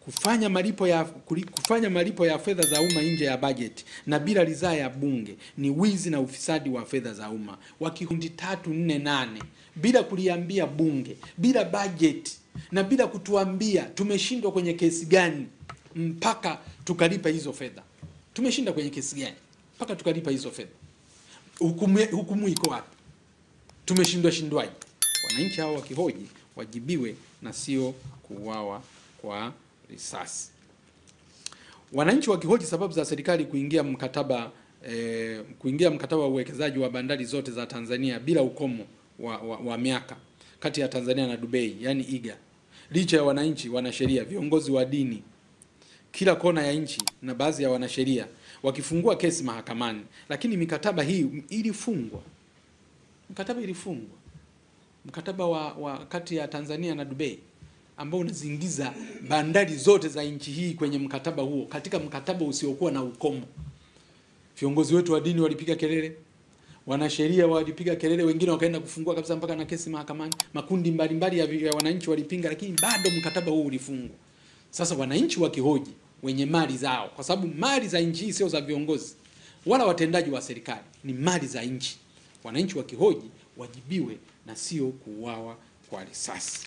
kufanya malipo ya fedha za umma nje ya bajeti na bila ridhaa ya bunge ni wizi na ufisadi wa fedha za umma. Wakikundi 348 bila kuliambia bunge, bila bajeti na bila kutuambia tumeshindwa kwenye kesi gani mpaka tukalipa hizo fedha. Tumeshinda kwenye kesi gani mpaka tukalipa hizo fedha? Hukumu iko wapi? Tumeshindwa shindwaje? Wananchi hao wakihoji wajibiwe na sio kuuawa kwa risasi. Wananchi wakihoji sababu za serikali kuingia mkataba wa uwekezaji wa bandari zote za Tanzania bila ukomo wa miaka kati ya Tanzania na Dubai, yani IGA. Licha ya wananchi, wanasheria, viongozi wa dini kila kona ya nchi na baadhi ya wanasheria wakifungua kesi mahakamani, lakini mikataba hii ilifungwa. Mkataba wa kati ya Tanzania na Dubai ambao unazingiza bandari zote za nchi hii kwenye mkataba huo, katika mkataba usiokuwa na ukomo. Viongozi wetu wa dini walipiga kelele, wanasheria walipiga kelele, wengine wakaenda kufungua kabisa mpaka na kesi mahakamani. Makundi mbalimbali ya wananchi walipinga, lakini bado mkataba huu ulifungwa. Sasa wananchi wakihoji, wenye mali zao, kwa sababu mali za nchi hii sio za viongozi wala watendaji wa serikali, ni mali za nchi. Wananchi wakihoji wajibiwe na sio kuuawa kwa risasi.